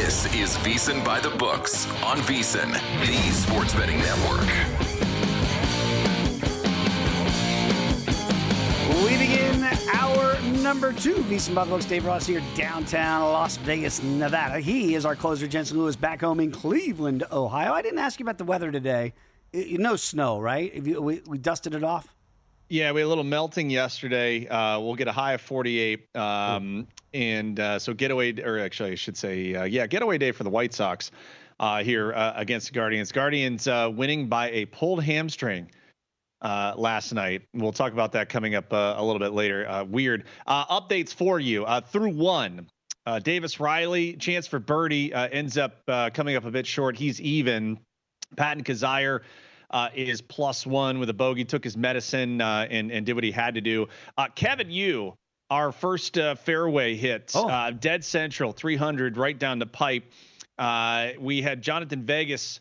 This is VSiN By The Books on VSiN, the sports betting network. We begin hour number 2. VSiN By The Books. Dave Ross here, downtown Las Vegas, Nevada. He is our closer, Jensen Lewis, back home in Cleveland, Ohio. I didn't ask you about the weather today. No snow, right? We dusted it off? Yeah, we had a little melting yesterday. We'll get a high of 48. So getaway, or actually I should say, getaway day for the White Sox here against the Guardians. Guardians winning by a pulled hamstring last night. We'll talk about that coming up a little bit later. Weird. Updates for you. Through one, Davis Riley, chance for birdie, ends up coming up a bit short. He's even. Patton Kizzire is +1 with a bogey, took his medicine and did what he had to do. Kevin Yu, our first fairway hit, dead central, 300 right down the pipe. We had Jonathan Vegas,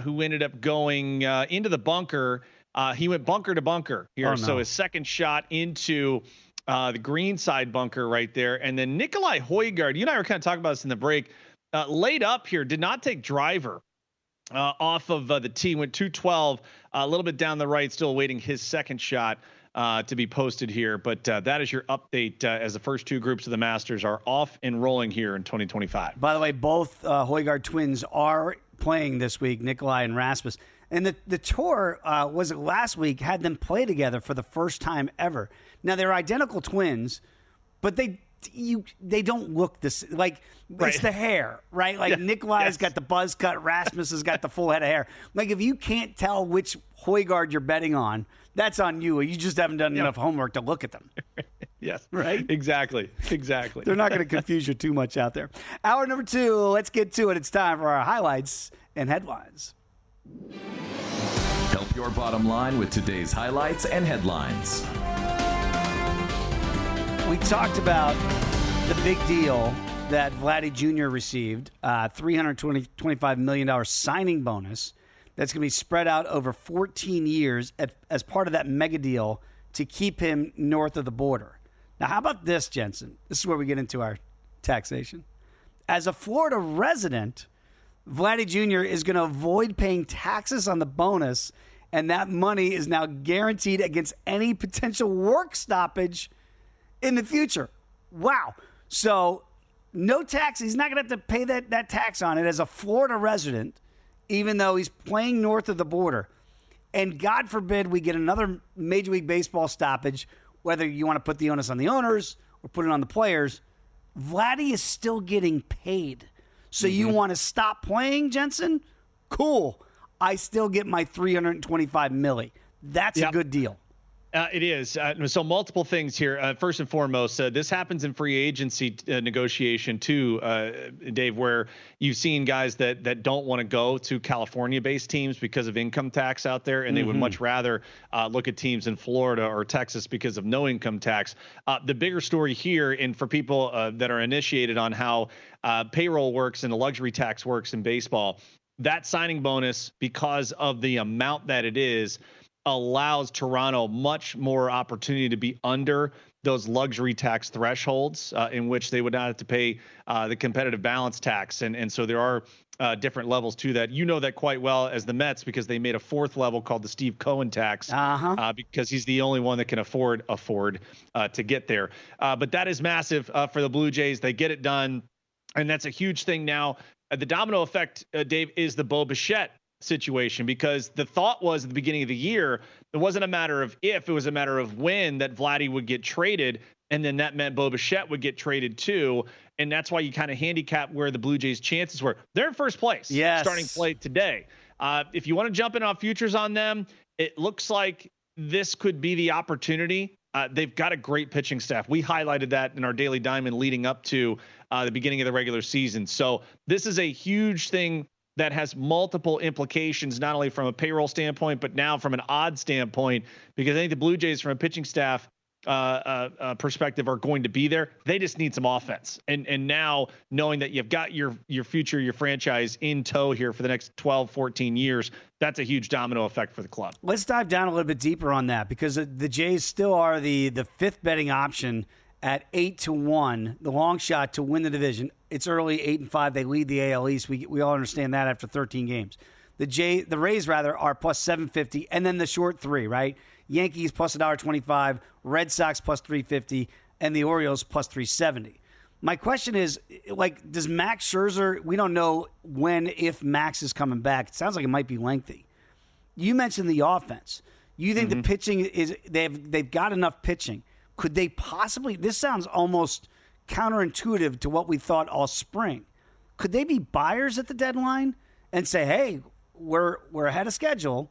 who ended up going into the bunker. He went bunker to bunker here. So his second shot into the green side bunker right there. And then Nikolai Højgaard, you and I were kind of talking about this in the break, laid up here, did not take driver. Off of the tee, went 212, a little bit down the right, still awaiting his second shot to be posted here. But that is your update as the first two groups of the Masters are off and rolling here in 2025. By the way, both Højgaard twins are playing this week, Nikolai and Rasmus. And the tour, was it last week, had them play together for the first time ever. Now, they're identical twins, but they don't look this like it's the hair, right? Like Nikolai's got the buzz cut, Rasmus has got the full head of hair. Like if you can't tell which Højgaard you're betting on, that's on you. You just haven't done enough homework to look at them. Yes. Right? Exactly. They're not going to confuse you too much out there. Hour number 2, let's get to it. It's time for our highlights and headlines. Help your bottom line with today's highlights and headlines. We talked about the big deal that Vladdy Jr. received, $325 million signing bonus that's going to be spread out over 14 years as part of that mega deal to keep him north of the border. Now, how about this, Jensen? This is where we get into our taxation. As a Florida resident, Vladdy Jr. is going to avoid paying taxes on the bonus, and that money is now guaranteed against any potential work stoppage in the future. Wow. So no tax. He's not going to have to pay that tax on it as a Florida resident, even though he's playing north of the border. And God forbid we get another Major League Baseball stoppage, whether you want to put the onus on the owners or put it on the players. Vladdy is still getting paid. So you want to stop playing, Jensen? Cool. I still get my $325 milli. That's a good deal. It is. So multiple things here. First and foremost, this happens in free agency negotiation too, Dave, where you've seen guys that don't want to go to California-based teams because of income tax out there, and they would much rather look at teams in Florida or Texas because of no income tax. The bigger story here, and for people that are initiated on how payroll works and the luxury tax works in baseball, that signing bonus, because of the amount that it is, allows Toronto much more opportunity to be under those luxury tax thresholds in which they would not have to pay the competitive balance tax. And so there are different levels to that. You know that quite well as the Mets, because they made a fourth level called the Steve Cohen tax because he's the only one that can afford to get there. But that is massive for the Blue Jays. They get it done. And that's a huge thing now. The domino effect, Dave, is the Bo Bichette situation, because the thought was at the beginning of the year, it wasn't a matter of if, it was a matter of when that Vladdy would get traded. And then that meant Bo Bichette would get traded too. And that's why you kind of handicap where the Blue Jays' chances were. They're in first place, starting play today. If you want to jump in on futures on them, it looks like this could be the opportunity. They've got a great pitching staff. We highlighted that in our Daily Diamond leading up to the beginning of the regular season. So this is a huge thing that has multiple implications, not only from a payroll standpoint, but now from an odds standpoint, because I think the Blue Jays from a pitching staff perspective are going to be there. They just need some offense. And now knowing that you've got your future, your franchise in tow here for the next 12, 14 years, that's a huge domino effect for the club. Let's dive down a little bit deeper on that, because the Jays still are the fifth betting option at 8-1, the long shot to win the division. It's early, 8-5. They lead the AL East. We all understand that after 13 games. The Rays are plus 750, and then the short three, right? Yankees plus $1.25, Red Sox plus 350, and the Orioles plus 370. My question is, does Max Scherzer? We don't know if Max is coming back. It sounds like it might be lengthy. You mentioned the offense. You think the pitching is they've got enough pitching? Could they possibly? This sounds almost counterintuitive to what we thought all spring. Could they be buyers at the deadline and say, "Hey, we're ahead of schedule"?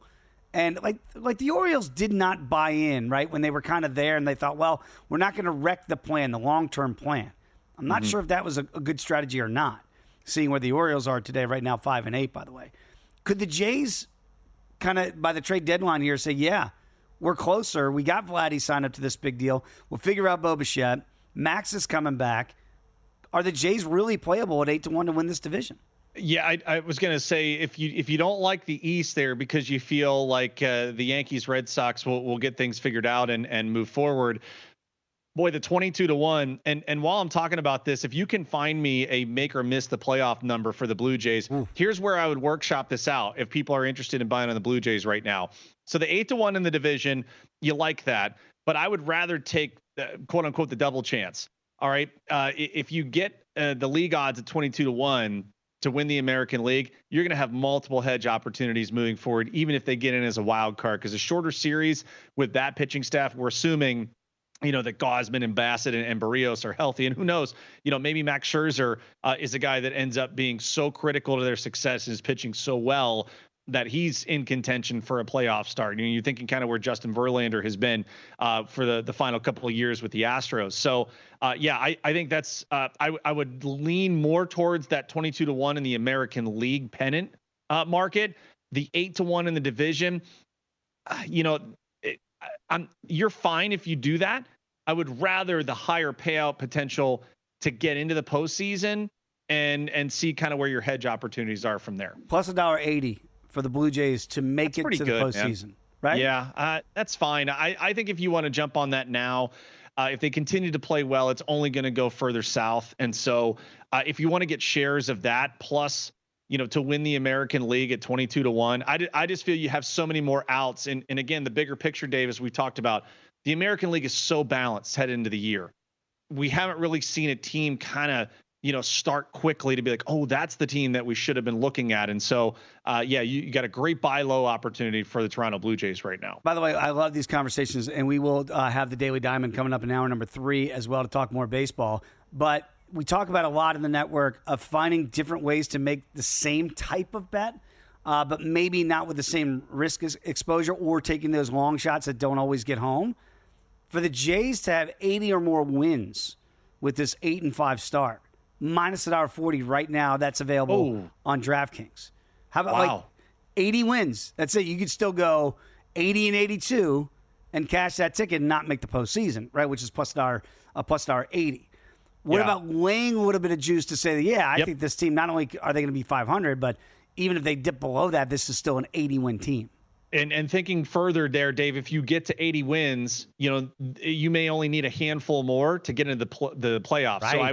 And like the Orioles did not buy in, right, when they were kind of there and they thought, well, we're not going to wreck the plan, the long-term plan. I'm not sure if that was a good strategy or not, seeing where the Orioles are today, right now 5-8, by the way. Could the Jays kind of, by the trade deadline here, say, yeah, we're closer. We got Vladdy signed up to this big deal. We'll figure out Bo Bichette. Max is coming back. Are the Jays really playable at 8-1 to win this division? Yeah, I was going to say if you don't like the East there because you feel like the Yankees, Red Sox will get things figured out and move forward. Boy, the 22-1. And while I'm talking about this, if you can find me a make or miss the playoff number for the Blue Jays, here's where I would workshop this out if people are interested in buying on the Blue Jays right now. So the 8-1 in the division, you like that, but I would rather take quote unquote the double chance. All right, if you get the league odds at 22-1 to win the American League, you're going to have multiple hedge opportunities moving forward, even if they get in as a wild card. Because a shorter series with that pitching staff, we're assuming, that Gausman and Bassett and Barrios are healthy. And who knows, maybe Max Scherzer is a guy that ends up being so critical to their success and is pitching so well that he's in contention for a playoff start. You're thinking kind of where Justin Verlander has been for the final couple of years with the Astros. So, I think that's I would lean more towards that 22-1 in the American League pennant market. The 8-1 in the division, you're fine if you do that. I would rather the higher payout potential to get into the postseason and see kind of where your hedge opportunities are from there. Plus $1.80 for the Blue Jays to make it to the postseason, man. Right? Yeah, that's fine. I think if you want to jump on that now, if they continue to play well, it's only going to go further south. And so if you want to get shares of that, plus, to win the American League at 22-1, I just feel you have so many more outs. And again, the bigger picture, Dave, as we talked about, the American League is so balanced headed into the year. We haven't really seen a team kind of, start quickly to be like, oh, that's the team that we should have been looking at. And so, you got a great buy low opportunity for the Toronto Blue Jays right now. By the way, I love these conversations, and we will have the Daily Diamond coming up in hour number 3 as well to talk more baseball. But we talk about a lot in the network of finding different ways to make the same type of bet, but maybe not with the same risk exposure or taking those long shots that don't always get home. For the Jays to have 80 or more wins with this 8-5 start, minus $1.40 right now, that's available on DraftKings. How about 80 wins? That's it. You could still go 80-82 and cash that ticket and not make the postseason, right? Which is plus $1.80. What about laying a little bit of juice to say that, I think this team, not only are they going to be 500, but even if they dip below that, this is still an 80-win team. And thinking further there, Dave, if you get to 80 wins, you may only need a handful more to get into the playoffs. Right. So I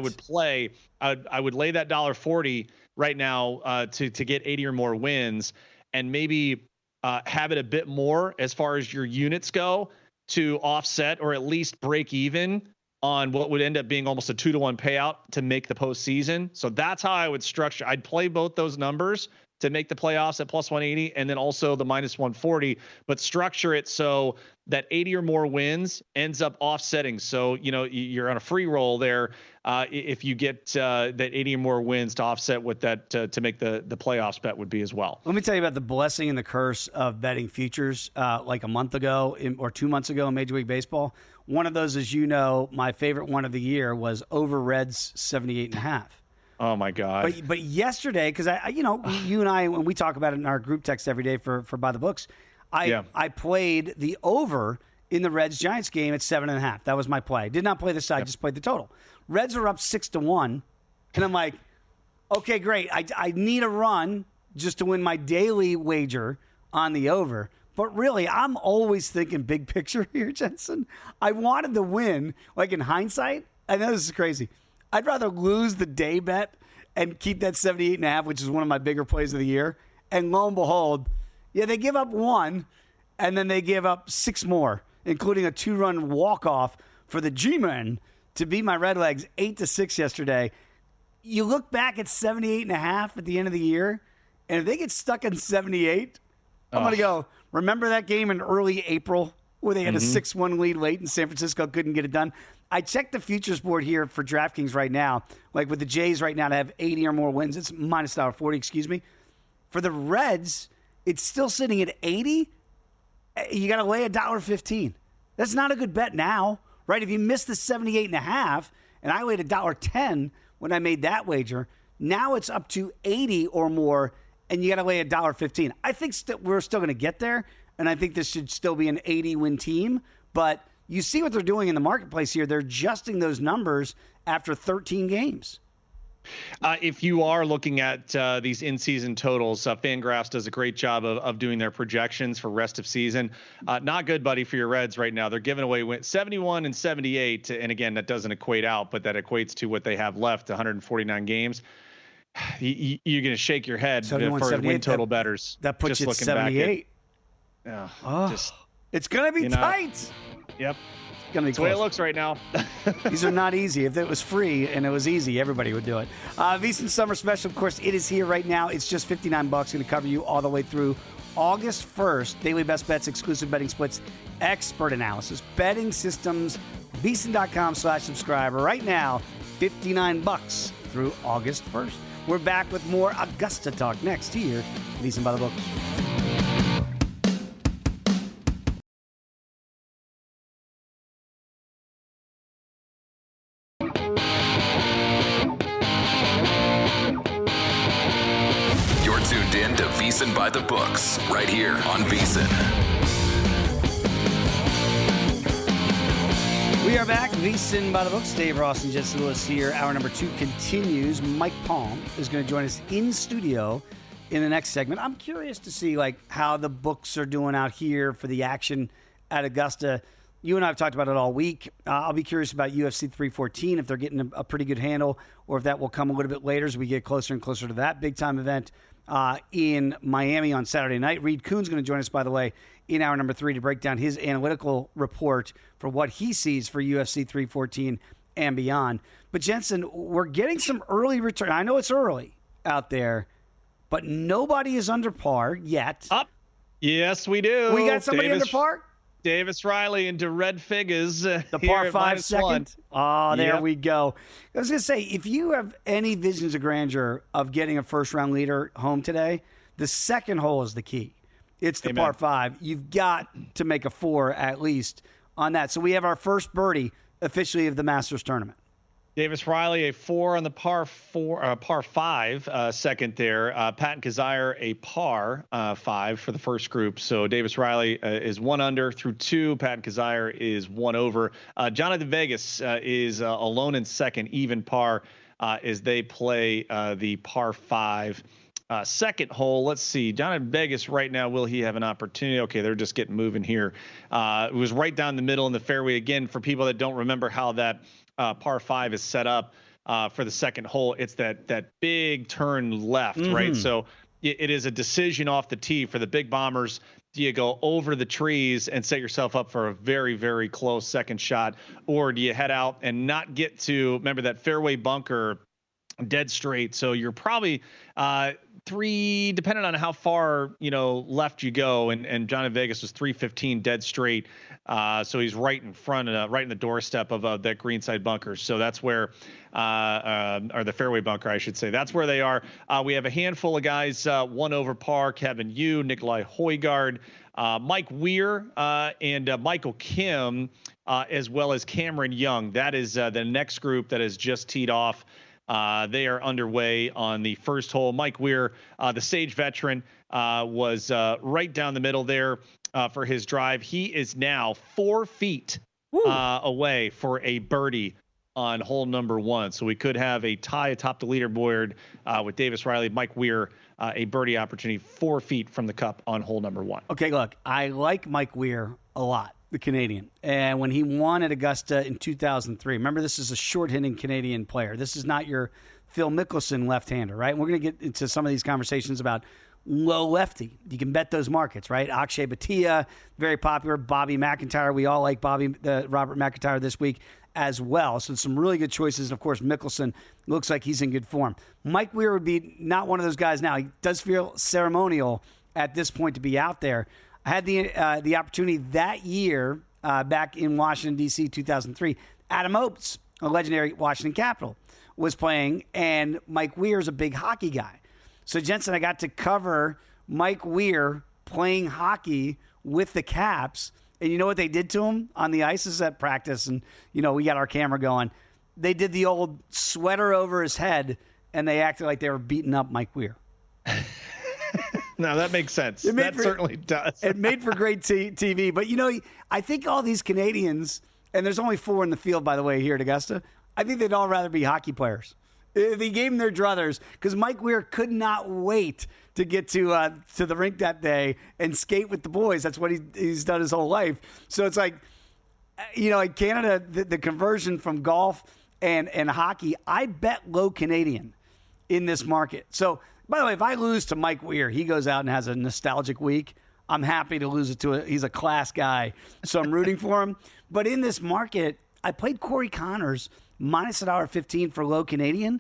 would lay that $1.40 right now to get 80 or more wins, and maybe have it a bit more as far as your units go to offset or at least break even on what would end up being almost a 2-1 payout to make the postseason. So that's how I would structure. I'd play both those numbers to make the playoffs at plus 180 and then also the minus 140, but structure it so that 80 or more wins ends up offsetting. So, you're on a free roll there if you get that 80 or more wins to offset what that to make the playoffs bet would be as well. Let me tell you about the blessing and the curse of betting futures like a month ago or 2 months ago in Major League Baseball. One of those, as you know, my favorite one of the year was over Reds 78.5. Oh my God! But yesterday, because you and I, when we talk about it in our group text every day for By the Books, I played the over in the Reds Giants game at 7.5. That was my play. Did not play the side, just played the total. Reds are up 6-1, and I'm like, okay, great. I need a run just to win my daily wager on the over. But really, I'm always thinking big picture here, Jensen. I wanted to win. Like in hindsight, I know this is crazy. I'd rather lose the day bet and keep that 78.5, which is one of my bigger plays of the year. And lo and behold, yeah, they give up one, and then they give up 6 more, including a 2-run walk-off for the G-Men to beat my Redlegs 8-6 yesterday. You look back at 78.5 at the end of the year, and if they get stuck in 78, I'm going to go, remember that game in early April where they had a 6-1 lead late and San Francisco couldn't get it done? I checked the futures board here for DraftKings right now, like with the Jays right now to have 80 or more wins. It's minus $1.40, excuse me. For the Reds, it's still sitting at 80. You got to lay $1.15. That's not a good bet now, right? If you missed the 78.5, and I laid $1.10 when I made that wager, now it's up to 80 or more, and you got to lay $1.15. I think we're still going to get there, and I think this should still be an 80-win team. But you see what they're doing in the marketplace here. They're adjusting those numbers after 13 games. If you are looking at these in-season totals, Fangraphs does a great job of doing their projections for rest of season. Not good, buddy, for your Reds right now. They're giving away 71 and 78, and again, that doesn't equate out, but that equates to what they have left, 149 games. You're going to shake your head for win total bettors. That puts you at 78. It's going to be tight. Yep. That's the way it looks right now. These are not easy. If it was free and it was easy, everybody would do it. VSiN Summer Special, of course, it is here right now. It's just $59. Going to cover you all the way through August 1st. Daily best bets, exclusive betting splits, expert analysis, betting systems, VSiN.com/subscribe. Right now, $59 through August 1st. We're back with more Augusta talk next here, VSiN By The Books. Tuned in to VSiN By The Books, right here on VSiN. We are back, VSiN By The Books. Dave Ross and Jensen Lewis here. Hour number 2 continues. Mike Palm is going to join us in studio in the next segment. I'm curious to see how the books are doing out here for the action at Augusta. You and I have talked about it all week. I'll be curious about UFC 314, if they're getting a pretty good handle, or if that will come a little bit later as we get closer and closer to that big-time event in Miami on Saturday night. Reed Kuhn's going to join us, by the way, in hour number 3 to break down his analytical report for what he sees for UFC 314 and beyond. But, Jensen, we're getting some early return. I know it's early out there, but nobody is under par yet. Yes, we do. We got somebody under par? Davis Riley into red figures. The par 5 second. Oh, there Yep. we go. I was going to say, if you have any visions of grandeur of getting a first-round leader home today, the second hole is the key. It's the par 5. You've got to make a 4 at least on that. So we have our first birdie officially of the Masters tournament. Davis Riley, a 4 on the par 5 second there. Patton Kizzire, a par 5 for the first group. So Davis Riley is 1 under through 2. Patton Kizzire is 1 over. Jonathan Vegas is alone in second, even par, as they play the par 5 second hole. Let's see. Jonathan Vegas right now, will he have an opportunity? Okay, they're just getting moving here. It was right down the middle in the fairway. Again, for people that don't remember how that par 5 is set up for the second hole, it's that big turn left, right? So it is a decision off the tee for the big bombers. Do you go over the trees and set yourself up for a very, very close second shot, or do you head out and not get to, remember, that fairway bunker dead straight? So you're probably 3, depending on how far left you go, and Jonathan Vegas was 315 dead straight. So he's right in front, right in the doorstep of that greenside bunker. So that's where, or the fairway bunker, I should say. That's where they are. We have a handful of guys, 1 over par: Kevin Yu, Nikolai Højgaard, Mike Weir, and Michael Kim, as well as Cameron Young. That is the next group that has just teed off. They are underway on the first hole. Mike Weir, the Sage veteran, was right down the middle there for his drive. He is now 4 feet away for a birdie on hole number 1. So we could have a tie atop the leaderboard with Davis Riley, Mike Weir, a birdie opportunity 4 feet from the cup on hole number 1. Okay, look, I like Mike Weir a lot, the Canadian. And when he won at Augusta in 2003, remember, this is a short-hitting Canadian player. This is not your Phil Mickelson left-hander, right? And we're going to get into some of these conversations about low lefty. You can bet those markets, right? Akshay Bhatia, very popular. Bobby McIntyre. We all like Robert McIntyre this week as well. So some really good choices. And, of course, Mickelson looks like he's in good form. Mike Weir would be not one of those guys now. He does feel ceremonial at this point to be out there. I had the opportunity that year back in Washington, D.C., 2003. Adam Oates, a legendary Washington Capital, was playing, and Mike Weir's a big hockey guy. So, Jensen, I got to cover Mike Weir playing hockey with the Caps. And you know what they did to him on the ices at practice? And, we got our camera going. They did the old sweater over his head, and they acted like they were beating up Mike Weir. No, that makes sense. That certainly does. It made for great TV. But, I think all these Canadians, and there's only 4 in the field, by the way, here at Augusta, I think they'd all rather be hockey players. They gave him their druthers because Mike Weir could not wait to get to the rink that day and skate with the boys. That's what he's done his whole life. So it's like, in Canada, the conversion from golf and hockey, I bet low Canadian in this market. So, by the way, if I lose to Mike Weir, he goes out and has a nostalgic week. I'm happy to lose it to he's a class guy. So I'm rooting for him. But in this market, I played Corey Connors minus $1.15 for low Canadian.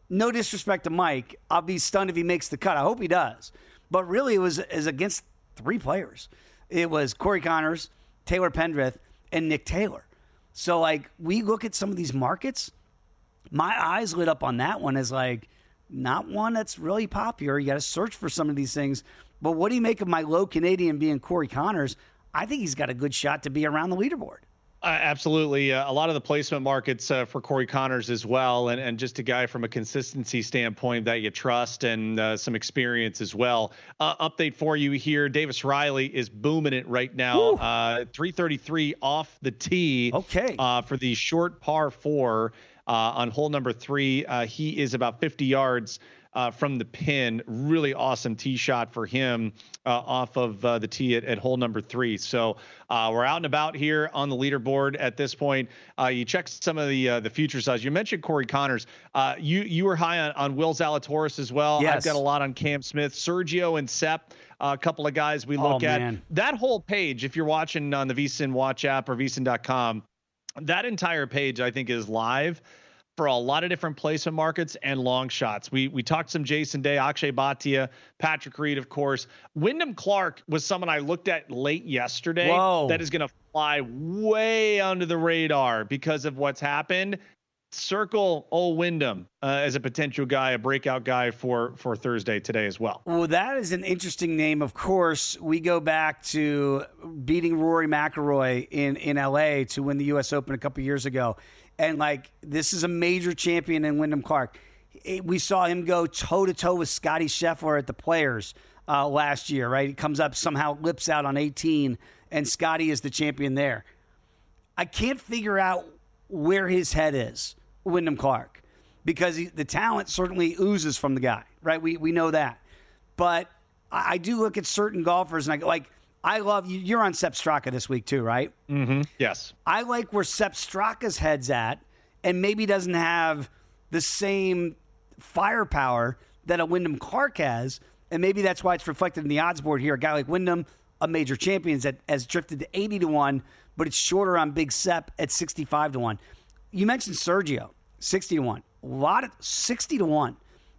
No disrespect to Mike. I'll be stunned if he makes the cut. I hope he does. But really, it was against 3 players. It was Corey Connors, Taylor Pendrith, and Nick Taylor. So, we look at some of these markets, my eyes lit up on that one as, not one that's really popular. You got to search for some of these things. But what do you make of my low Canadian being Corey Connors? I think he's got a good shot to be around the leaderboard. Absolutely. A lot of the placement markets for Corey Connors as well, and just a guy from a consistency standpoint that you trust and some experience as well. Update for you here. Davis Riley is booming it right now. 333 off the tee. Okay. For the short par 4 on hole number 3. He is about 50 yards from the pin. Really awesome tee shot for him off of the tee at hole number 3. So we're out and about here on the leaderboard at this point. You check some of the future size. You mentioned Corey Connors. You were high on Will Zalatoris as well. Yes. I've got a lot on Cam Smith, Sergio, and Sepp. A couple of guys we look at. Man. That whole page, if you're watching on the VSiN Watch app or VSiN.com, that entire page I think is live for a lot of different placement markets and long shots. We talked some Jason Day, Akshay Bhatia, Patrick Reed, of course. Wyndham Clark was someone I looked at late yesterday. Whoa. That is going to fly way under the radar because of what's happened. Circle old Wyndham as a potential guy, a breakout guy for Thursday today as well. Well, that is an interesting name. Of course, we go back to beating Rory McIlroy in L.A. to win the U.S. Open a couple years ago. And, this is a major champion in Wyndham Clark. We saw him go toe-to-toe with Scottie Scheffler at the Players last year, right? He comes up, somehow lips out on 18, and Scottie is the champion there. I can't figure out where his head is, Wyndham Clark, because the talent certainly oozes from the guy, right? We know that. But I do look at certain golfers, and I go, I love you. You're on Sepp Straka this week too, right? Mm-hmm. Yes. I like where Sepp Straka's head's at, and maybe doesn't have the same firepower that a Wyndham Clark has, and maybe that's why it's reflected in the odds board here. A guy like Wyndham, a major champion, that has drifted to 80-1, but it's shorter on Big Sepp at 65-1. You mentioned Sergio, 60-1. A lot of 60-1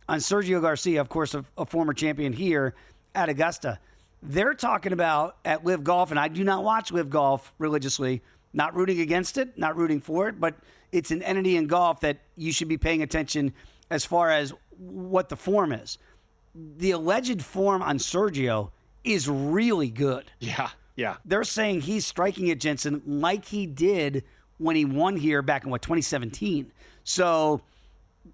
on Sergio Garcia, of course, a former champion here at Augusta. They're talking about at Live Golf, and I do not watch Live Golf religiously, not rooting against it, not rooting for it, but it's an entity in golf that you should be paying attention as far as what the form is. The alleged form on Sergio is really good. Yeah. They're saying he's striking at Jensen like he did when he won here back in, 2017. So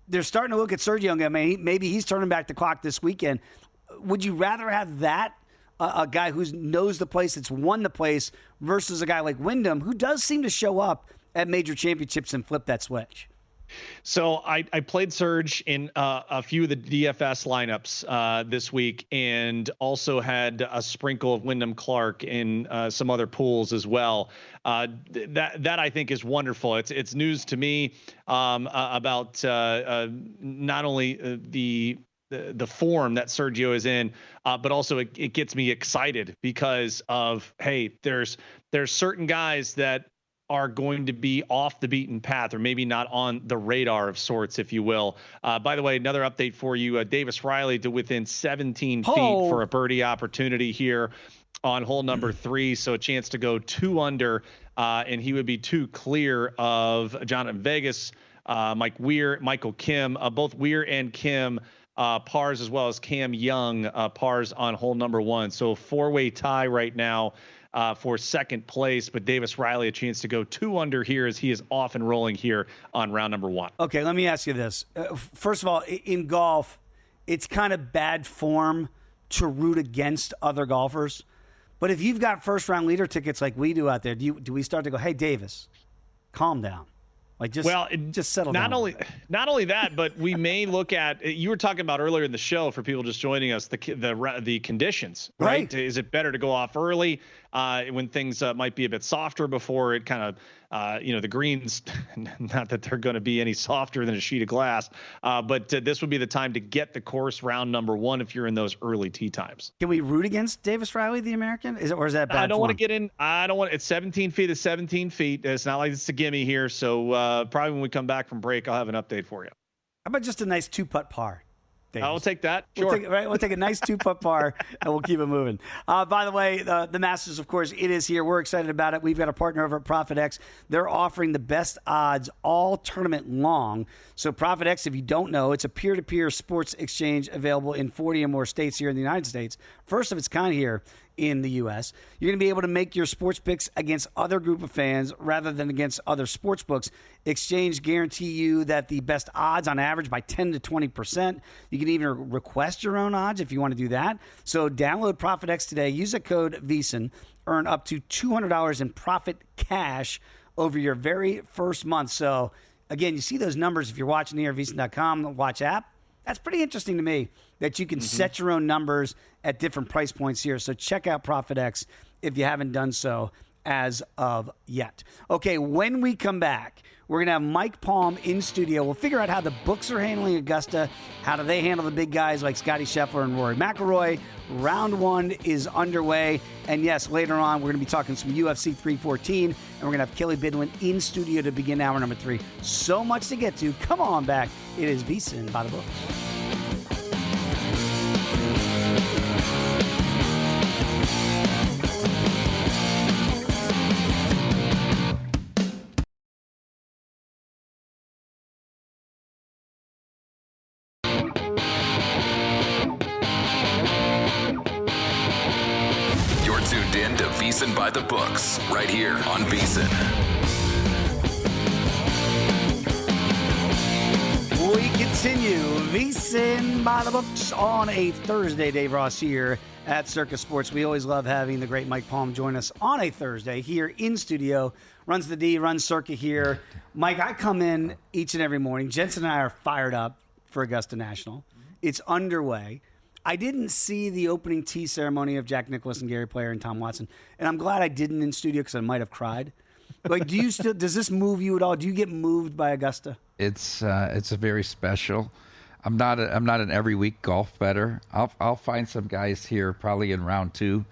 they're starting to look at Sergio and go, maybe he's turning back the clock this weekend. Would you rather have that, a guy who knows the place, that's won the place, versus a guy like Wyndham, who does seem to show up at major championships and flip that switch? So I played Surge in a few of the DFS lineups this week, and also had a sprinkle of Wyndham Clark in some other pools as well. That I think is wonderful. It's news to me about not only the form that Sergio is in, but also it gets me excited because of, hey, there's certain guys that are going to be off the beaten path, or maybe not on the radar of sorts, if you will. By the way, another update for you, Davis Riley to within 17 feet for a birdie opportunity here on hole number 3. So a chance to go 2 under, and he would be 2 clear of Jonathan Vegas, Mike Weir, Michael Kim, both Weir and Kim pars, as well as Cam Young pars on hole number 1. So 4-way tie right now for second place, but Davis Riley a chance to go 2 under here as he is off and rolling here on round number 1. Okay, let me ask you this. First of all, in golf, it's kind of bad form to root against other golfers. But if you've got first-round leader tickets like we do out there, do we start to go, hey, Davis, calm down? Like just settle down. Not only that, but we may look at, you were talking about earlier in the show for people just joining us, the conditions, right? Is it better to go off early when things might be a bit softer before it kind of, the greens, not that they're going to be any softer than a sheet of glass, but this would be the time to get the course round number 1 if you're in those early tee times. Can we root against Davis Riley, the American? Or is that bad? I don't want to get in. It's 17 feet is 17 feet. It's not like it's a gimme here. So probably when we come back from break, I'll have an update for you. How about just a nice 2-putt par? Davis. I'll take that. Sure. We'll take a nice 2-putt par, and we'll keep it moving. By the way, the Masters, of course, it is here. We're excited about it. We've got a partner over at ProfitX. They're offering the best odds all tournament long. So ProfitX, if you don't know, it's a peer-to-peer sports exchange available in 40 or more states here in the United States. First of its kind here in the U.S. You're going to be able to make your sports picks against other group of fans rather than against other sports books. Exchange guarantee you that the best odds on average by 10 to 20%. You can even request your own odds if you want to do that. So download ProfitX today. Use the code VSiN. Earn up to $200 in profit cash over your very first month. So again, you see those numbers if you're watching here at VSiN.com, the watch app. That's pretty interesting to me that you can set your own numbers at different price points here. So check out ProfitX if you haven't done so as of yet. Okay, when we come back, we're going to have Mike Palm in studio. We'll figure out how the books are handling Augusta. How do they handle the big guys like Scotty Scheffler and Rory McIlroy? Round 1 is underway. And yes, later on, we're going to be talking some UFC 314. And we're going to have Kelly Bidwin in studio to begin hour number 3. So much to get to. Come on back. It is VSiN by the Books. Tuned in to VSiN By The Books, right here on VSiN. We continue VSiN By The Books on a Thursday. Dave Ross here at Circa Sports. We always love having the great Mike Palm join us on a Thursday here in studio. Runs the D, runs Circa here. Mike, I come in each and every morning. Jensen and I are fired up for Augusta National. It's underway. I didn't see the opening tee ceremony of Jack Nicklaus and Gary Player and Tom Watson, and I'm glad I didn't in studio because I might have cried. Like, does this move you at all? Do you get moved by Augusta? It's a very special. I'm not an every week golf bettor. I'll find some guys here probably in round 2,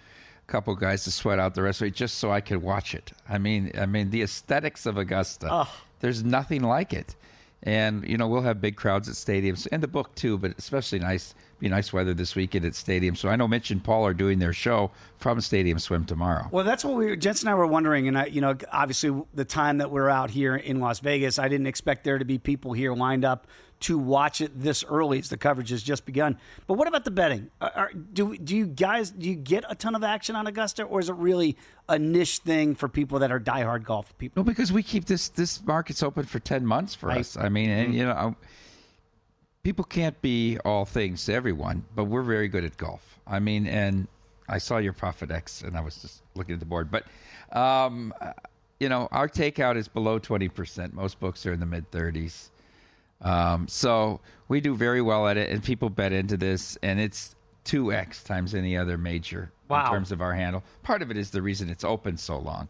a couple guys to sweat out the rest of it just so I could watch it. I mean the aesthetics of Augusta. There's nothing like it. And, we'll have big crowds at stadiums, and the book too, but especially be nice weather this weekend at stadiums. So I know Mitch and Paul are doing their show from Stadium Swim tomorrow. Well, that's what Jensen and I were wondering. And, obviously the time that we're out here in Las Vegas, I didn't expect there to be people here lined up to watch it this early as the coverage has just begun. But what about the betting? Do you get a ton of action on Augusta, or is it really a niche thing for people that are diehard golf people? No, because we keep this market's open for 10 months for us. I mean, and people can't be all things to everyone, but we're very good at golf. I mean, and I saw your ProfitX, and I was just looking at the board. But our takeout is below 20%. Most books are in the mid-30s. So we do very well at it, and people bet into this, and it's 2x times any other major in terms of our handle. Part of it is the reason it's open so long.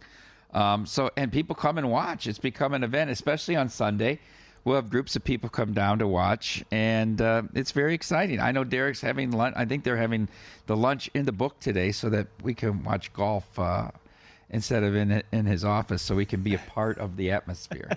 And people come and watch. It's become an event, especially on Sunday. We'll have groups of people come down to watch, and it's very exciting. I know Derek's having lunch. I think they're having the lunch in the book today so that we can watch golf instead of in his office, so we can be a part of the atmosphere.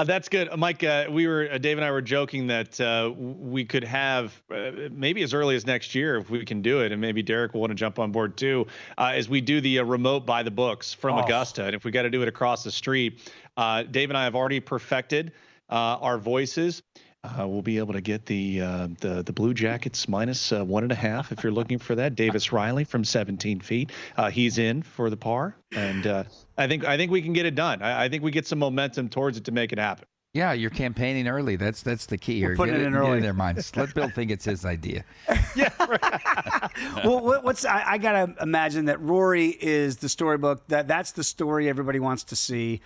That's good, Mike. Dave and I were joking that we could have maybe as early as next year if we can do it, and maybe Derek will want to jump on board too, as we do the remote by the books from Augusta, and if we got to do it across the street. Dave and I have already perfected our voices. We'll be able to get the Blue Jackets minus 1.5 if you're looking for that. Davis Riley from 17 feet. He's in for the par, and I think we can get it done. I think we get some momentum towards it to make it happen. Yeah, you're campaigning early. That's the key here. Putting it in early. Get in their minds. Let Bill think it's his idea. Yeah. Right. Well, I gotta imagine that Rory is the storybook. That's the story everybody wants to see.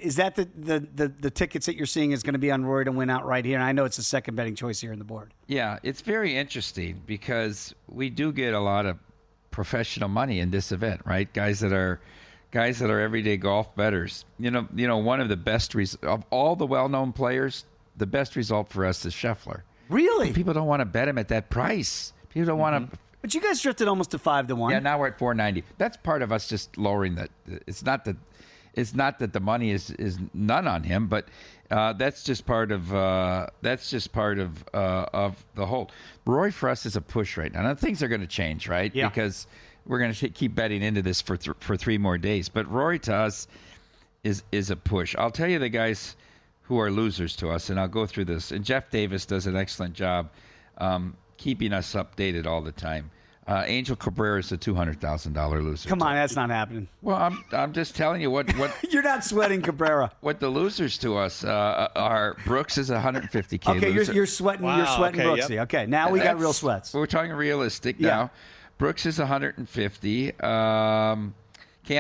Is that the tickets that you're seeing is going to be on Rory to win outright here? And I know it's the second betting choice here on the board. Yeah, it's very interesting because we do get a lot of professional money in this event, right? Guys that are everyday golf bettors. One of the best of all the well-known players, the best result for us is Scheffler. Really? But people don't want to bet him at that price. People don't want to. But you guys drifted almost to 5-1. Yeah, now we're at 490. That's part of us just lowering that. It's not that the money is none on him, but that's just part of the whole. Roy for us is a push right now. Now things are going to change, right? Yeah. Because we're going to keep betting into this for 3 more days. But Rory to us is a push. I'll tell you the guys who are losers to us, and I'll go through this. And Jeff Davis does an excellent job keeping us updated all the time. Angel Cabrera is a $200,000 loser. Come on, that's not happening. Well, I'm just telling you what You're not sweating Cabrera. what the losers to us are. Brooks is a $150K Okay, loser. you're sweating. Wow, You're sweating okay, Brooksy. yep. Okay, now we got real sweats. We're talking realistic Yeah. now. Brooks is 150. Cam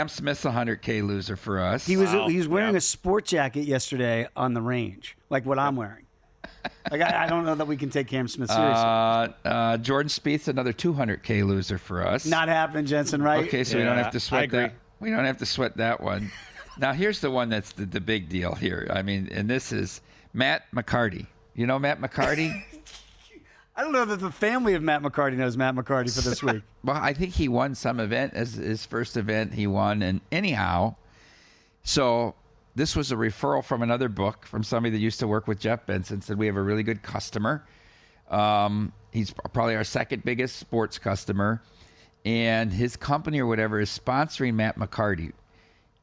Smith's a 100K loser for us. He was wearing a sport jacket yesterday on the range, like what I'm wearing. Like I don't know that we can take Cam Smith seriously. Jordan Spieth's another 200K loser for us. Not happening, Jensen. Right? Okay, so we don't have to sweat that. We don't have to sweat that one. Now here's the one that's the big deal here. I mean, and this is Matt McCarty. You know Matt McCarty? I don't know that the family of Matt McCarty knows Matt McCarty for this week. Well, I think he won some event as his first event he won, and anyhow, so this was a referral from another book from somebody that used to work with Jeff Benson. Said we have a really good customer. He's probably our second biggest sports customer, and his company or whatever is sponsoring Matt McCarty,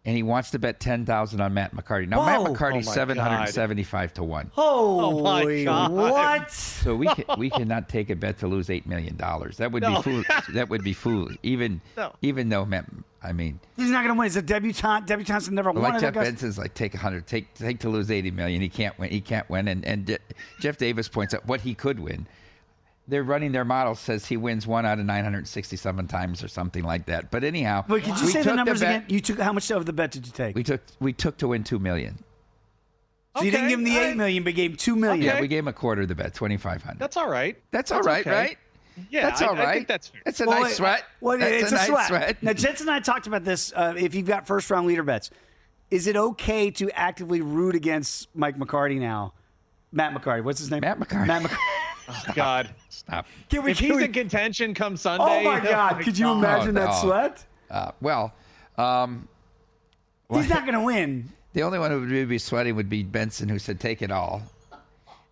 and he wants to bet $10,000 on Matt McCarty. Now Matt McCarty's 775 to 1. Holy what? So we cannot take a bet to lose $8 million. That would be foolish. That would be foolish. Even though Matt, I mean, He's not going to win. He's a debutant. Debutantes have never won. like Jeff Benson's like take 100, take to lose 80 million. He can't win. He can't win. And Jeff Davis points out what he could win. They're running their model says he wins 1 out of 967 times or something like that. But anyhow, But could you say the numbers again? You took how much of the bet did you take? We took to win $2 million. So you didn't give him the $8 million, but gave him $2 million. Yeah, we gave him a quarter of the bet, $2,500. That's all right. That's all right, okay. right? Yeah, That's all right. I think that's fair. It's a nice sweat. Well, That's it's a nice sweat. Now, Jensen and I talked about this. If you've got first round leader bets, is it okay to actively root against Mike McCarty now? Matt McCarty. What's his name? Matt McCarty. Matt McCarty. Oh, God. Stop. If he's in contention come Sunday. Oh, my God. Could you imagine that sweat? He's not going to win. The only one who would be sweating would be Benson, who said, "Take it all."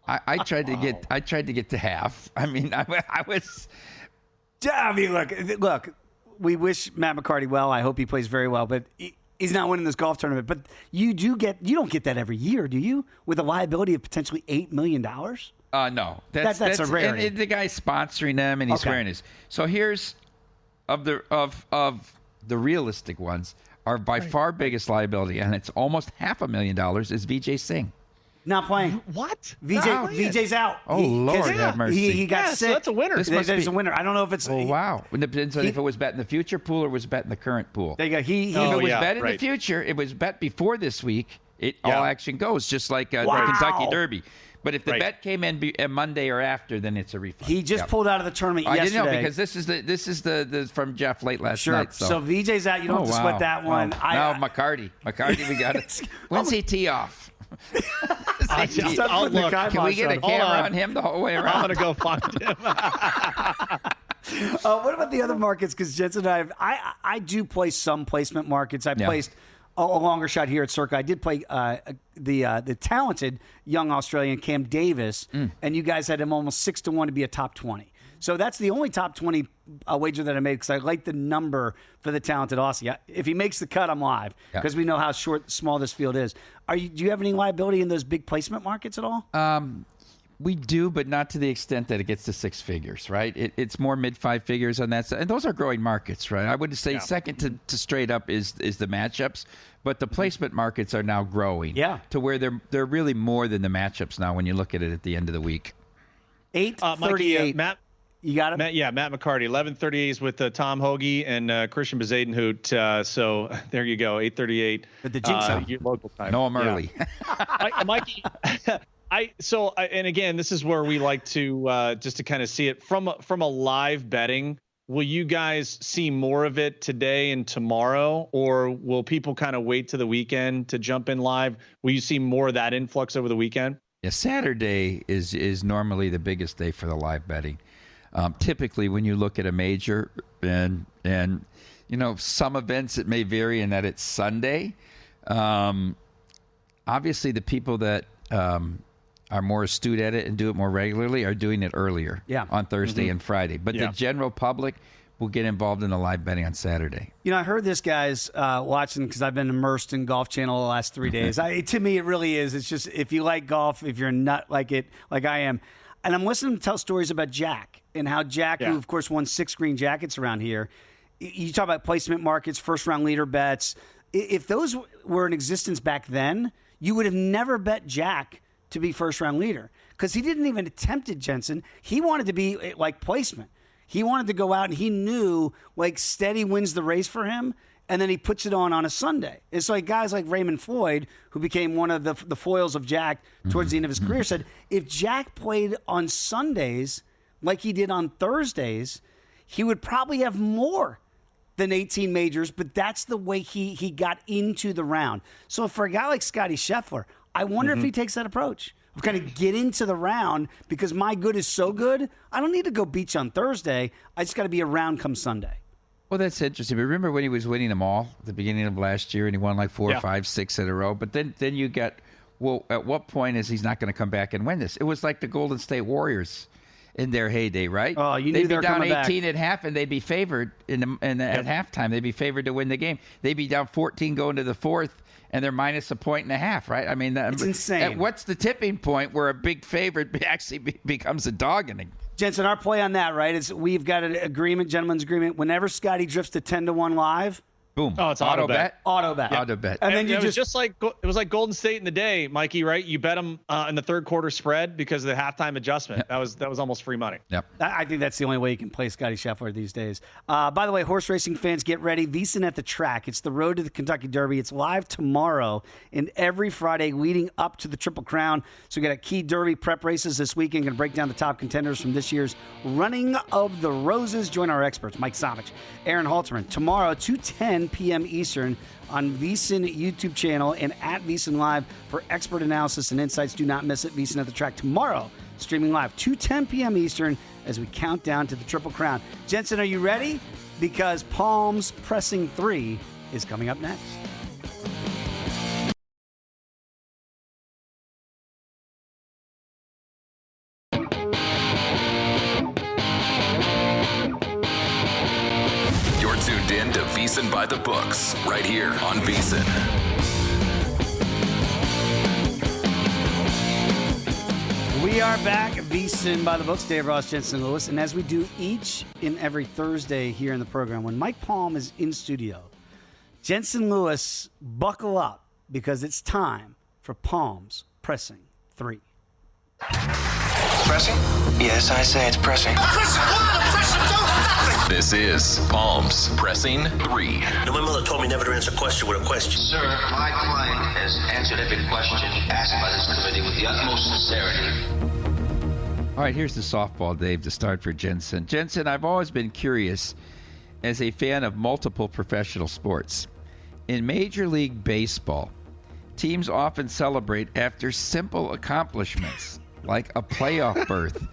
I tried to get to half. I mean, I was. I mean, look. We wish Matt McCarty well. I hope he plays very well, but he's not winning this golf tournament. But you don't get that every year, do you? With a liability of potentially $8 million. No, that's a rarity. And the guy's sponsoring them, and he's wearing his. So here's of the realistic ones. Our by far biggest liability, and it's almost $500,000, is Vijay Singh. Not playing. What? VJ's out. Oh, Lord have mercy. He got sick. So that's a winner. There's a winner. I don't know if it's. Oh, wow. It depends on if it was bet in the future pool or was bet in the current pool. There you go. If it was bet in the future, it was bet before this week, all action goes, just like the Kentucky Derby. But if the bet came in Monday or after, then it's a refund. He just pulled out of the tournament yesterday. I didn't know, because this is the from Jeff late last night. So VJ's out. You don't have to sweat that one. No, McCarty, we got it. When's he tee off? Can we get a camera on him the whole way around? I'm going to go find him. What about the other markets? Because Jensen and I do play some placement markets. I placed a longer shot here at Circa. I did play the talented young Australian Cam Davis, and you guys had him almost 6-1 to be a top 20. So that's the only top 20 wager that I made because I like the number for the talented Aussie. If he makes the cut, I'm live because we know how small this field is. Do you have any liability in those big placement markets at all? We do, but not to the extent that it gets to six figures, right? It's more mid-five figures on that side. And those are growing markets, right? I would say second to straight up is the matchups, but the placement markets are now growing to where they're really more than the matchups now when you look at it at the end of the week. 8:38. Matt, you got it? Matt McCarty, 11:38 is with Tom Hoagie and Christian Bezadenhout. So there you go, 8:38. But the jinx local time. No, I'm early. Mikey, and again, this is where we like to just to kind of see it from a live betting. Will you guys see more of it today and tomorrow, or will people kind of wait to the weekend to jump in live? Will you see more of that influx over the weekend? Yeah, Saturday is normally the biggest day for the live betting. Typically, when you look at a major and some events, it may vary in that it's Sunday. Obviously, the people that are more astute at it and do it more regularly are doing it earlier on Thursday and Friday. But the general public will get involved in the live betting on Saturday. I heard this guy's watching because I've been immersed in Golf Channel the last 3 days. To me, it really is. It's just if you like golf, if you're not like it, like I am. And I'm listening to tell stories about Jack and how Jack, who of course won 6 green jackets around here. You talk about placement markets, first round leader bets. If those were in existence back then, you would have never bet Jack to be first round leader because he didn't even attempt it, Jensen. He wanted to be like placement. He wanted to go out and he knew like steady wins the race for him. And then he puts it on a Sunday. It's like guys like Raymond Floyd, who became one of the foils of Jack towards the end of his career, said if Jack played on Sundays like he did on Thursdays, he would probably have more than 18 majors, but that's the way he got into the round. So for a guy like Scotty Scheffler, I wonder if he takes that approach of kind of get into the round because my good is so good, I don't need to go beach on Thursday. I just got to be around come Sunday. Well, that's interesting. Remember when he was winning them all at the beginning of last year and he won like 4, 5, 6 in a row? But then you get, well, at what point is he's not going to come back and win this? It was like the Golden State Warriors in their heyday, right? Oh, you knew they'd be down 18 back. at half and they'd be favored at halftime. They'd be favored to win the game. They'd be down 14 going to the fourth and they're minus 1.5 points, right? I mean, it's insane. What's the tipping point where a big favorite actually becomes a dog in a Jensen, our play on that, right, is we've got an agreement, gentleman's agreement. Whenever Scotty drifts to 10-1 live, boom. Oh, it's auto bet. Auto bet. Auto bet. And then it was like Golden State in the day, Mikey, right? You bet them in the third quarter spread because of the halftime adjustment. Yep. That was almost free money. Yep. I think that's the only way you can play Scotty Scheffler these days. By the way, horse racing fans, get ready. VSiN at the track. It's the road to the Kentucky Derby. It's live tomorrow and every Friday leading up to the Triple Crown. So we got a key Derby prep races this weekend. Going to break down the top contenders from this year's Running of the Roses. Join our experts, Mike Savage, Aaron Halterman, tomorrow 2:10 p.m. Eastern on VSiN YouTube channel and at VSiN Live for expert analysis and insights. Do not miss it. VSiN at the track tomorrow, streaming live 2:10 p.m. Eastern as we count down to the Triple Crown. Jensen, are you ready? Because Palms Pressing 3 is coming up next. Tuned in to VSiN By The Books, right here on VSiN. We are back at VSiN By The Books. Dave Ross, Jensen Lewis. And as we do each and every Thursday here in the program, when Mike Palm is in studio, Jensen Lewis, buckle up because it's time for Palms Pressing 3. Pressing? Yes, I say it's pressing. This is Palms Pressing 3. Now, my mother told me never to answer a question with a question. Sir, my client has answered every question asked by this committee with the utmost sincerity. All right, here's the softball, Dave, to start for Jensen. Jensen, I've always been curious as a fan of multiple professional sports. In Major League Baseball, teams often celebrate after simple accomplishments like a playoff berth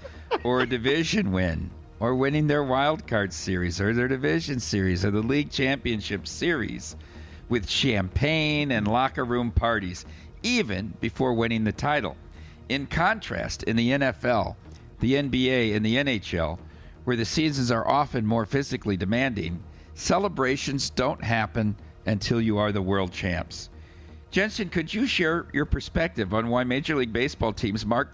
or a division win or winning their wild card series or their division series or the league championship series with champagne and locker room parties, even before winning the title. In contrast, in the NFL, the NBA, and the NHL, where the seasons are often more physically demanding, celebrations don't happen until you are the world champs. Jensen, could you share your perspective on why Major League Baseball teams mark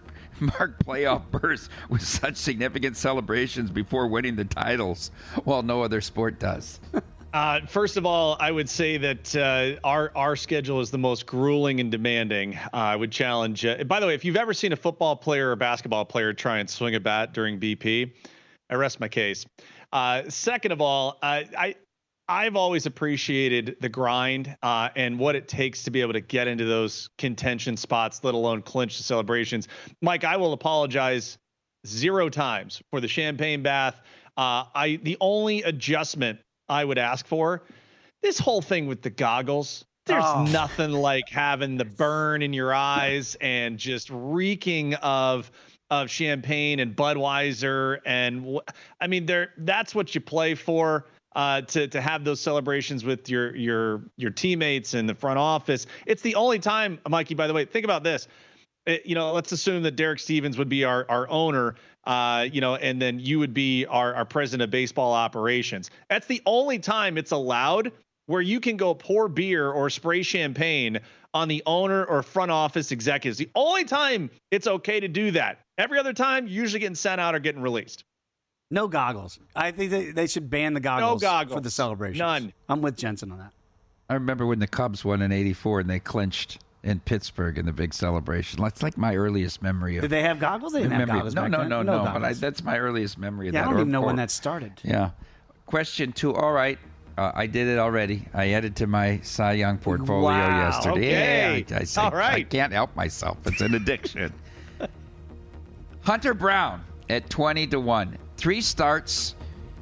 playoff berths with such significant celebrations before winning the titles, while no other sport does? First of all, I would say that our schedule is the most grueling and demanding. I would challenge. By the way, if you've ever seen a football player or basketball player try and swing a bat during BP, I rest my case. Second of all, I've always appreciated the grind and what it takes to be able to get into those contention spots, let alone clinch the celebrations. Mike, I will apologize 0 times for the champagne bath. The only adjustment I would ask for, this whole thing with the goggles. There's nothing like having the burn in your eyes and just reeking of champagne and Budweiser. And I mean, that's what you play for. To have those celebrations with your teammates in the front office. It's the only time, Mikey, by the way, think about this. Let's assume that Derek Stevens would be our owner, and then you would be our president of baseball operations. That's the only time it's allowed where you can go pour beer or spray champagne on the owner or front office executives. The only time it's okay to do that. Every other time, you're usually getting sent out or getting released. No goggles. I think they should ban the goggles, for the celebration. None. I'm with Jensen on that. I remember when the Cubs won in '84 and they clinched in Pittsburgh in the big celebration. That's like my earliest memory of. Did they have goggles? They didn't have goggles. No. Goggles. But that's my earliest memory of that. I don't even know when that started. Yeah. Question 2. All right. I did it already. I added to my Cy Young portfolio yesterday. Okay. Yeah, I say, all right. I can't help myself. It's an addiction. Hunter Brown at 20-1. 3 starts.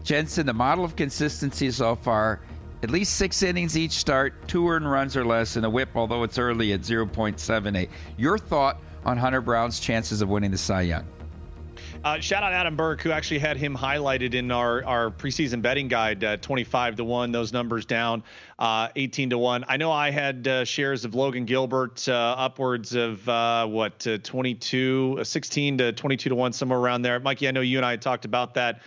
Jensen, the model of consistency so far. At least 6 innings each start, 2 earned runs or less, and a whip, although it's early, at 0.78. Your thought on Hunter Brown's chances of winning the Cy Young? Shout out Adam Burke, who actually had him highlighted in our preseason betting guide, 25-1. Those numbers down, 18-1. I know I had shares of Logan Gilbert upwards of 16 to 22-1, somewhere around there. Mikey, I know you and I had talked about that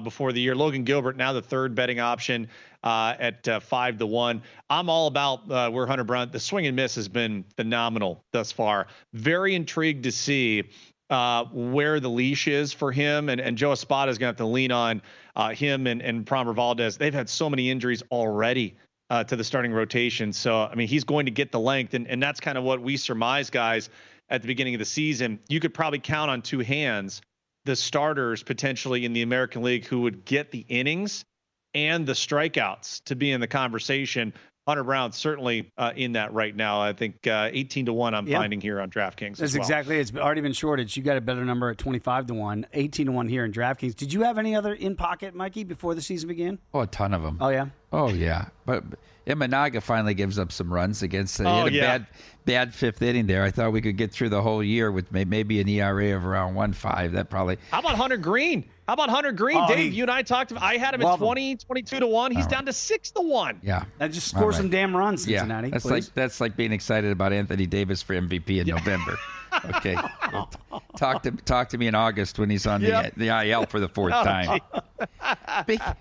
before the year. Logan Gilbert now the 3rd betting option at 5-1. I'm all about where Hunter Brown. The swing and miss has been phenomenal thus far. Very intrigued to see where the leash is for him, and Joe Espada is going to have to lean on him and Framber Valdez. They've had so many injuries already to the starting rotation. So, I mean, he's going to get the length, and that's kind of what we surmise, guys, at the beginning of the season. You could probably count on 2 hands the starters potentially in the American League who would get the innings and the strikeouts to be in the conversation. Hunter Brown's certainly in that right now. I think 18-1 I'm finding here on DraftKings. That's exactly it. It's already been shorted. You got a better number at 25-1, 18-1 here in DraftKings. Did you have any other in pocket, Mikey, before the season began? Oh, a ton of them. Oh, yeah? Oh, yeah. But Imanaga finally gives up some runs against he had a bad 5th inning there. I thought we could get through the whole year with maybe an ERA of around 1.5. That probably. How about Hunter Green? Dave, you and I talked about. I had him at 22-1. He's down to 6-1. Yeah. That just scores some damn runs, Cincinnati. Yeah. That's like being excited about Anthony Davis for MVP in November. Okay. Talk to me in August when he's on the IL for the 4th time.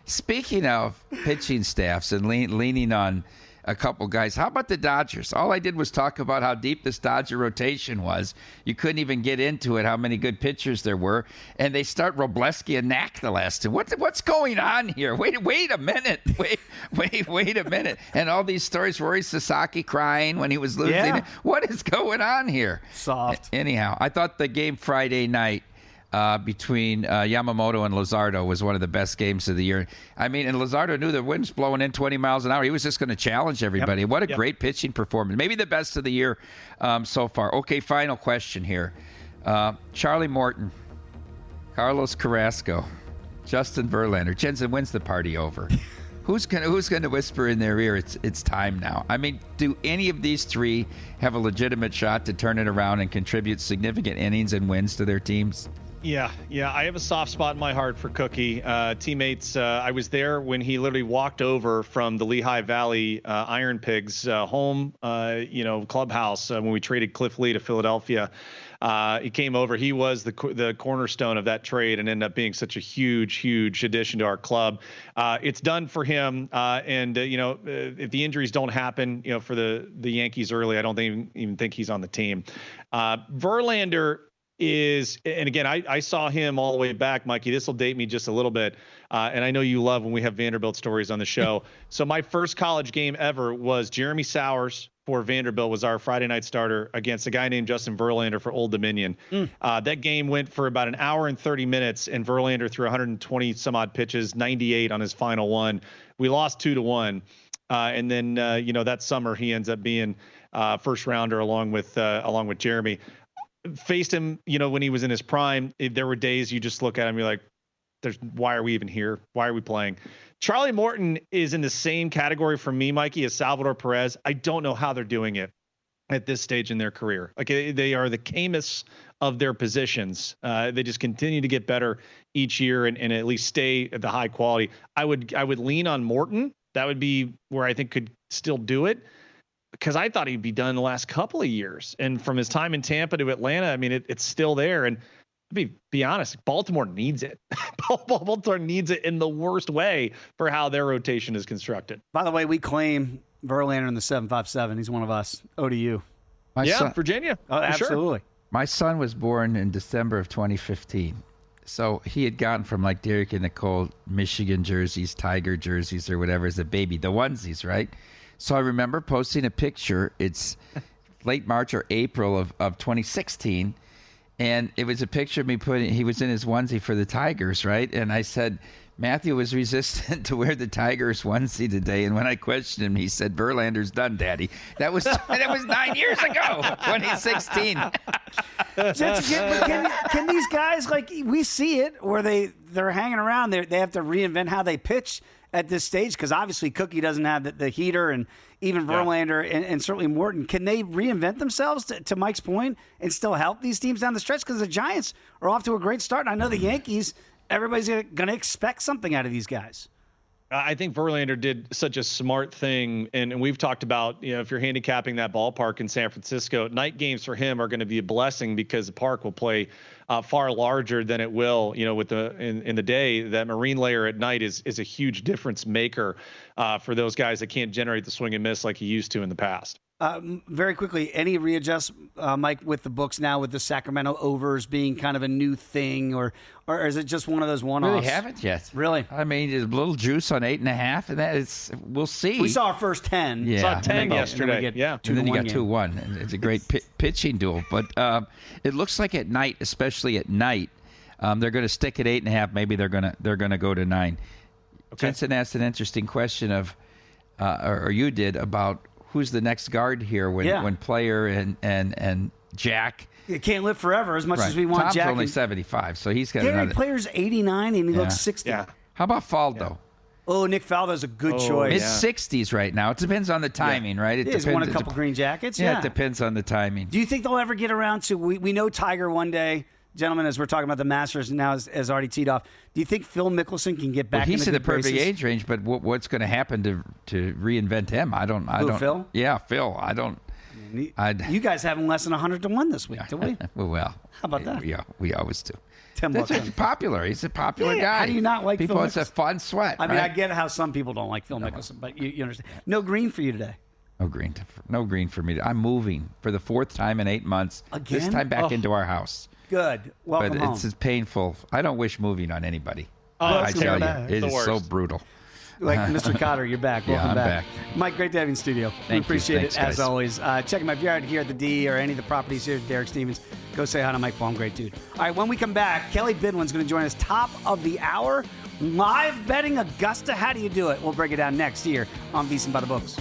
Speaking of pitching staffs and leaning on a couple guys. How about the Dodgers? All I did was talk about how deep this Dodger rotation was. You couldn't even get into it, how many good pitchers there were. And they start Robleski and Knack the last two. What's going on here? Wait a minute. Wait a minute. And all these stories, Rory Sasaki crying when he was losing. Yeah. What is going on here? Soft. Anyhow, I thought the game Friday night between Yamamoto and Luzardo was one of the best games of the year. I mean, and Luzardo knew the wind's blowing in 20 miles an hour. He was just going to challenge everybody. What a great pitching performance. Maybe the best of the year so far. Okay, final question here. Charlie Morton, Carlos Carrasco, Justin Verlander. Jensen, when's the party over? Who's going to whisper in their ear, it's time now? I mean, do any of these three have a legitimate shot to turn it around and contribute significant innings and wins to their teams? Yeah. I have a soft spot in my heart for Cookie. Teammates, I was there when he literally walked over from the Lehigh Valley Iron Pigs home, clubhouse when we traded Cliff Lee to Philadelphia. He came over. He was the cornerstone of that trade and ended up being such a huge addition to our club. It's done for him. If the injuries don't happen, for the Yankees early, I don't even think he's on the team. Verlander is, and again, I saw him all the way back, Mikey. This will date me just a little bit. And I know you love when we have Vanderbilt stories on the show. So my first college game ever was Jeremy Sowers for Vanderbilt was our Friday night starter against a guy named Justin Verlander for Old Dominion. That game went for about an hour and 30 minutes, and Verlander threw 120 some odd pitches, 98 on his final one. We lost 2-1. And then, that summer he ends up being first rounder along with Jeremy. Faced him, when he was in his prime. There were days you just look at him, you're like, why are we even here? Why are we playing? Charlie Morton is in the same category for me, Mikey, as Salvador Perez. I don't know how they're doing it at this stage in their career. Like, they are the Camus of their positions. They just continue to get better each year and at least stay at the high quality. I would lean on Morton. That would be where I think could still do it, because I thought he'd be done the last couple of years. And from his time in Tampa to Atlanta, I mean, it's still there. And be honest, Baltimore needs it. Baltimore needs it in the worst way for how their rotation is constructed. By the way, we claim Verlander in the 757. He's one of us. ODU. Virginia. Oh, absolutely. Sure. My son was born in December of 2015. So he had gotten from like Derek and Nicole, Michigan jerseys, Tiger jerseys, or whatever as a baby, the onesies, right? So I remember posting a picture. It's late March or April of 2016. And it was a picture of me he was in his onesie for the Tigers, right? And I said, Matthew was resistant to wear the Tigers onesie today. And when I questioned him, he said, Verlander's done, Daddy. That was 9 years ago, 2016. Can these guys, like, we see it where they're hanging around, they have to reinvent how they pitch at this stage, because obviously Cookie doesn't have the heater, and even Verlander and certainly Morton. Can they reinvent themselves, to Mike's point, and still help these teams down the stretch? Because the Giants are off to a great start, and I know the Yankees, everybody's going to expect something out of these guys. I think Verlander did such a smart thing, and we've talked about, if you're handicapping that ballpark in San Francisco, night games for him are going to be a blessing, because the park will play far larger than it will, with in the day. That marine layer at night is a huge difference maker for those guys that can't generate the swing and miss like he used to in the past. Very quickly, any readjust, Mike, with the books now, with the Sacramento overs being kind of a new thing, or is it just one of those one-offs? Really haven't yet. Really? I mean, there's a little juice on 8.5, and that is, we'll see. We saw our first 10. Yeah. Saw 10 yesterday. And then you got 2-1. And it's a great pitching duel. But it looks like at night, especially at night, they're going to stick at 8.5. Maybe they're going to go to 9. Okay. Jensen asked an interesting question or you did, about who's the next guard here when Player and Jack. It can't live forever as much as we want. Tom's Jack only 75, so he's got another. Player's 89 and he looks 60. Yeah. How about Faldo? Yeah. Oh, Nick Faldo's a good choice. Mid-60s right now. It depends on the timing, right? It depends. He's won a couple green jackets. Yeah, it depends on the timing. Do you think they'll ever get around to? We know Tiger one day. Gentlemen, as we're talking about the Masters now, as already teed off, do you think Phil Mickelson can get back? He's in the perfect races? age range, but what's going to happen to reinvent him? I don't. Phil? Yeah, Phil. I don't. You guys having less than 100 to 1 this week, do we? Well, how about that? Yeah, we always do. $10. That's popular. He's a popular guy. How do you not like people? Phil It's a fun sweat. I mean, right? I get how some people don't like Phil Mickelson, but you understand. No green for you today. No green for me. I'm moving for the 4th time in 8 months. Again? This time back into our house. Good. Welcome but home. It's painful. I don't wish moving on anybody. Oh, I tell you, it is so worst. brutal. Like Mr. Cotter, you're back. Welcome I'm back. back. Mike, great to have you in studio. Thank we you. appreciate Thanks, it, as guys. always. Check him out. If you're out here at the D or any of the properties here, Derek Stevens, go say hi to Mike Baum. Great dude. All right, when we come back, Kelly Bidwin's going to join us top of the hour. Live betting Augusta. How do you do it? We'll break it down next year on VSiN By The Books.